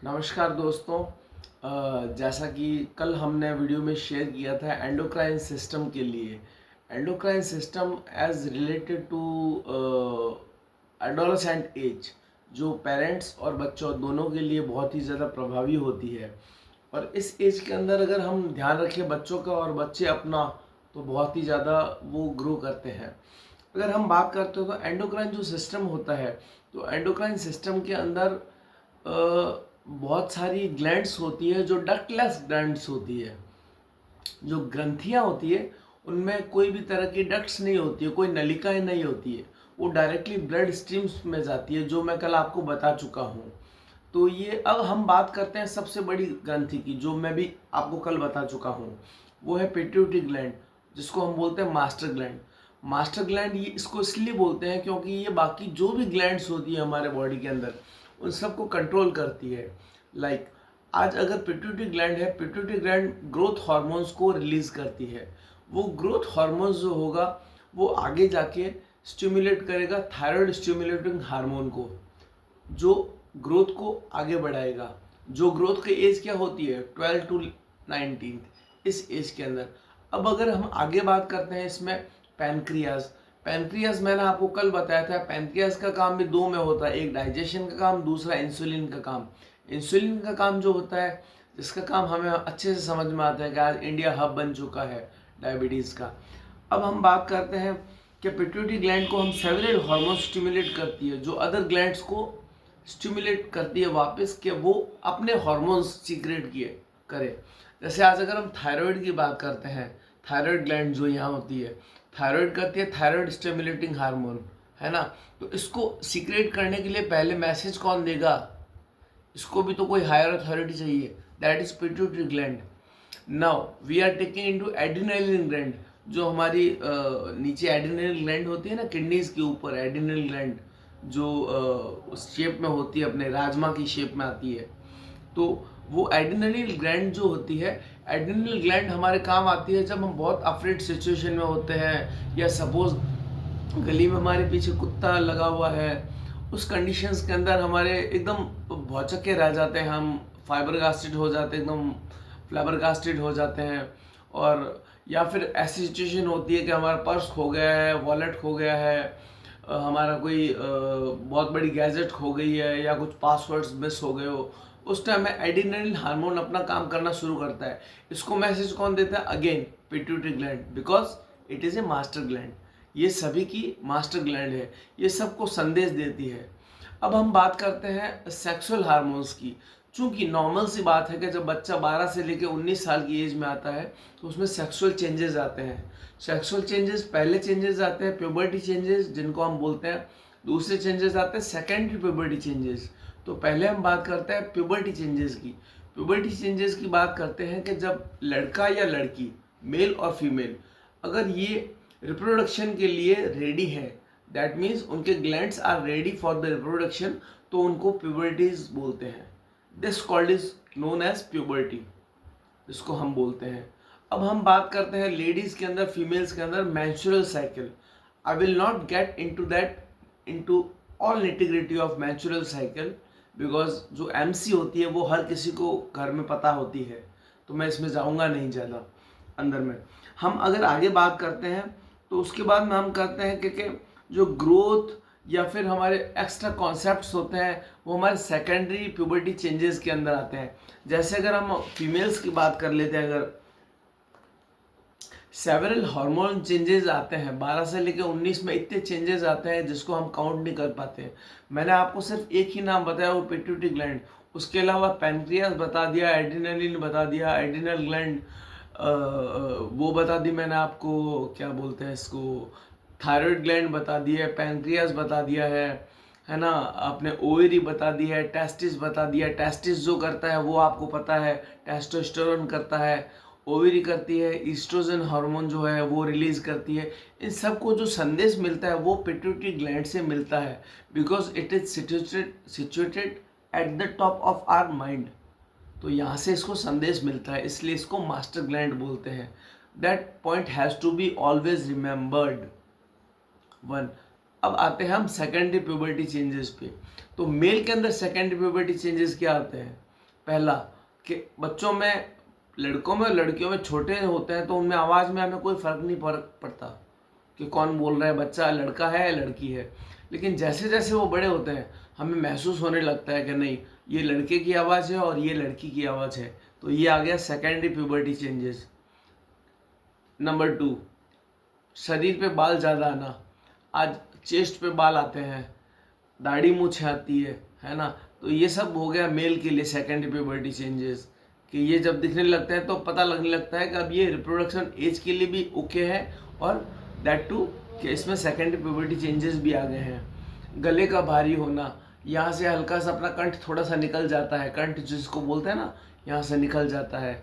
नमस्कार दोस्तों। जैसा कि कल हमने वीडियो में शेयर किया था एंडोक्राइन सिस्टम के लिए, endocrine system as related to adolescent age, जो पेरेंट्स और बच्चों दोनों के लिए बहुत ही ज़्यादा प्रभावी होती है। और इस एज के अंदर अगर हम ध्यान रखें बच्चों का और बच्चे अपना, तो बहुत ही ज़्यादा वो ग्रो करते हैं। अगर हम बात करते हो तो एंडोक्राइन जो सिस्टम होता है, तो एंडोक्राइन सिस्टम के अंदर बहुत सारी ग्लैंड्स होती है जो डक्टलेस ग्लैंड्स होती है। जो ग्रंथियां होती है उनमें कोई भी तरह की डक्ट्स नहीं होती है, कोई नलिकाएं नहीं होती है, वो डायरेक्टली ब्लड स्ट्रीम्स में जाती है, जो मैं कल आपको बता चुका हूँ। तो ये अब हम बात करते हैं सबसे बड़ी ग्रंथि की, जो मैं भी आपको कल बता चुका हूँ। वो है पिट्यूटरी ग्लैंड, जिसको हम बोलते हैं मास्टर ग्लैंड। मास्टर ग्लैंड ये इसको इसलिए बोलते हैं क्योंकि ये बाकी जो भी ग्लैंड्स होती है हमारे बॉडी के अंदर उन सबको कंट्रोल करती है। लाइक आज अगर पिट्यूटरी ग्लैंड है, पिट्यूटरी ग्लैंड ग्रोथ हार्मोन्स को रिलीज करती है। वो ग्रोथ हार्मोन्स जो होगा वो आगे जाके स्टिमुलेट करेगा थायराइड स्टिमुलेटिंग हार्मोन को, जो ग्रोथ को आगे बढ़ाएगा। जो ग्रोथ की एज क्या होती है 12 टू 19, इस एज के अंदर। अब अगर हम आगे बात करते हैं इसमें पैनक्रियाज। पैनक्रियाज मैंने आपको कल बताया था, पैनक्रियाज का काम भी दो में होता है, एक डाइजेशन का काम, दूसरा इंसुलिन का काम। इंसुलिन का काम जो होता है, जिसका काम हमें अच्छे से समझ में आता है कि आज इंडिया हब बन चुका है डायबिटीज़ का। अब हम बात करते हैं कि पिट्यूटरी ग्लैंड को हम सेवरल हार्मोन स्टिमुलेट करती है, जो अदर ग्लैंड्स को स्टिमुलेट करती है वापस कि वो अपने हार्मोन्स सीक्रेट किए करे। जैसे आज अगर हम थायराइड की बात करते हैं, थायराइड ग्लैंड जो यहाँ होती है, थायराइड करती है थायराइड स्टिमुलेटिंग हार्मोन, है ना। तो इसको सीक्रेट करने के लिए पहले मैसेज कौन देगा? इसको भी तो कोई हायर अथॉरिटी चाहिए, that is pituitary gland. Now we are taking into adrenaline gland, जो हमारी नीचे एड्रिनल ग्लैंड होती है ना, किडनीज के ऊपर एड्रिनल ग्लैंड जो उस शेप में होती है, अपने राजमा की शेप में आती है। तो वो एड्रिनल ग्लैंड जो होती है, एड्रिनल ग्लैंड हमारे काम आती है जब हम बहुत अफ्रेड सिचुएशन में होते हैं, या सपोज गली में हमारे पीछे कुत्ता लगा हुआ है, उस कंडीशंस के अंदर हमारे एकदम भौचक्के रह जाते हैं, हम फाइबरगास्टेड हो जाते हैं, एकदम फ्लैबरगास्टेड हो जाते हैं। और या फिर ऐसी सिचुएशन होती है कि हमारा पर्स खो गया है, वॉलेट खो गया है, हमारा कोई बहुत बड़ी गैजेट खो गई है, या कुछ पासवर्ड्स मिस हो गए हो। उस टाइम में एड्रिनलिन हार्मोन अपना काम करना शुरू करता है। इसको मैसेज कौन देता है? Again pituitary gland, because it is a master gland. ये सभी की मास्टर ग्लैंड है, ये सबको संदेश देती है। अब हम बात करते हैं सेक्सुअल हार्मोन्स की। चूंकि नॉर्मल सी बात है कि जब बच्चा 12 से लेकर 19 साल की एज में आता है तो उसमें सेक्सुअल चेंजेस आते हैं। सेक्सुअल चेंजेस, पहले चेंजेस आते हैं प्यूबर्टी चेंजेस, जिनको हम बोलते हैं। दूसरे चेंजेस आते हैं सेकेंडरी प्यूबर्टी चेंजेस। तो पहले हम बात करते हैं प्यूबर्टी चेंजेस की। प्यूबर्टी चेंजेस की बात करते हैं कि जब लड़का या लड़की, मेल और फीमेल, अगर ये रिप्रोडक्शन के लिए रेडी है, दैट मीन्स उनके glands are ready for the reproduction, तो उनको प्यूबर्टीज बोलते हैं। This called is known as puberty, इसको हम बोलते हैं। अब हम बात करते हैं लेडीज के अंदर, फीमेल्स के अंदर menstrual cycle. I will not get into that, into all nitty-gritty of menstrual cycle, because जो एमसी होती है वो हर किसी को घर में पता होती है, तो मैं इसमें जाऊंगा नहीं ज़्यादा अंदर में। हम अगर आगे बात करते हैं तो उसके बाद में हम करते हैं कि जो ग्रोथ या फिर हमारे एक्स्ट्रा कॉन्सेप्ट्स होते हैं वो हमारे सेकेंडरी प्यूबर्टी चेंजेस के अंदर आते हैं। जैसे अगर हम फीमेल्स की बात कर लेते हैं, अगर सेवरल हार्मोन चेंजेस आते हैं 12 से लेकर 19 में, इतने चेंजेस आते हैं जिसको हम काउंट नहीं कर पाते। मैंने आपको सिर्फ एक ही नाम बताया, वो पिट्यूटरी ग्लैंड। उसके अलावा पैनक्रियास बता दिया, एड्रिनलिन बता दिया, एड्रिनल ग्लैंड वो बता दी मैंने आपको, क्या बोलते हैं इसको, थायराइड ग्लैंड बता दिया है, पैनक्रियास बता दिया है ना, आपने ओवरी बता दिया है, टेस्टिस बता दिया। टेस्टिस जो करता है वो आपको पता है, टेस्टोस्टेरोन करता है, ओवरी करती है, ईस्ट्रोजन हार्मोन जो है वो रिलीज करती है। इन सबको जो संदेश मिलता है वो पिट्यूटरी ग्लैंड से मिलता है, because it is situated at the top of our mind. तो यहाँ से इसको संदेश मिलता है, इसलिए इसको मास्टर ग्लैंड बोलते हैं। That point has to be always remembered. One. अब आते हैं हम सेकेंडरी प्यूबर्टी चेंजेस पे। तो मेल के अंदर सेकेंडरी प्यूबर्टी चेंजेस क्या आते हैं? पहला कि बच्चों में, लड़कों में और लड़कियों में छोटे होते हैं तो उनमें आवाज़ में हमें कोई फ़र्क नहीं पड़ता कि कौन बोल रहा है, बच्चा लड़का है या लड़की है। लेकिन जैसे जैसे वो बड़े होते हैं हमें महसूस होने लगता है कि नहीं, ये लड़के की आवाज़ है और ये लड़की की आवाज़ है। तो ये आ गया सेकेंडरी प्यूबर्टी चेंजेस। नंबर 2, शरीर पे बाल ज़्यादा आना। आज चेस्ट पे बाल आते हैं, दाढ़ी मूंछ आती है ना। तो ये सब हो गया मेल के लिए सेकेंडरी प्यूबर्टी चेंजेस, कि ये जब दिखने लगता है तो पता लगने लगता है कि अब ये रिप्रोडक्शन एज के लिए भी ओके है, और दैट टू कि इसमें सेकेंडरी प्यूबर्टी चेंजेस भी आ गए हैं। गले का भारी होना, यहाँ से हल्का सा अपना कंठ थोड़ा सा निकल जाता है, कंठ जिसको बोलते हैं ना, यहाँ से निकल जाता है।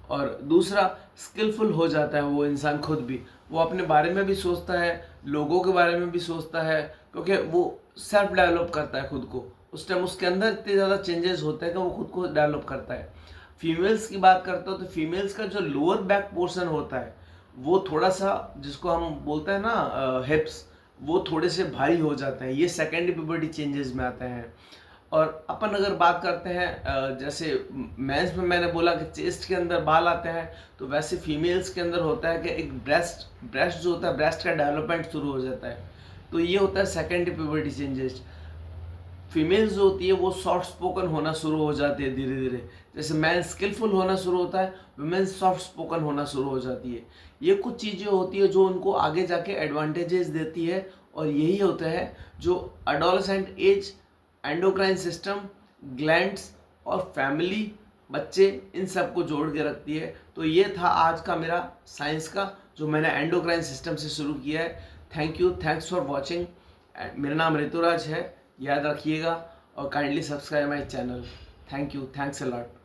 और दूसरा, स्किलफुल हो जाता है वो इंसान खुद भी, वो अपने बारे में भी सोचता है, लोगों के बारे में भी सोचता है, क्योंकि वो सेल्फ डेवलप करता है खुद को। उस टाइम उसके अंदर इतने ज़्यादा चेंजेस होते हैं कि वो खुद को डेवलप करता है। फीमेल्स की बात करते हो तो फीमेल्स का जो लोअर बैक पोर्शन होता है वो थोड़ा सा, जिसको हम बोलते हैं ना हिप्स, वो थोड़े से भारी हो जाते हैं। ये सेकेंडरी प्यूबर्टी चेंजेस में आते हैं। और अपन अगर बात करते हैं जैसे मेंस में मैंने बोला कि चेस्ट के अंदर बाल आते हैं, तो वैसे फीमेल्स के अंदर होता है कि एक ब्रेस्ट जो होता है, ब्रेस्ट का डेवलपमेंट शुरू हो जाता है। तो ये होता है सेकेंडरी प्यूबर्टी चेंजेस। फीमेल्स जो होती है वो सॉफ्ट स्पोकन होना शुरू हो जाती है धीरे धीरे। जैसे मैन स्किलफुल होना शुरू होता है, वुमेन सॉफ्ट स्पोकन होना शुरू हो जाती है। ये कुछ चीज़ें होती है जो उनको आगे जाके एडवांटेजेस देती है, और यही होता है जो adolescent age, endocrine system, glands और फैमिली, बच्चे, इन सब को जोड़ के रखती है। तो ये था आज का मेरा साइंस का, जो मैंने एंडोक्राइन सिस्टम से शुरू किया है। Thank you, thanks for watching. मेरा नाम ऋतुराज है, याद रखिएगा, और kindly subscribe my channel. Thank you, thanks a lot.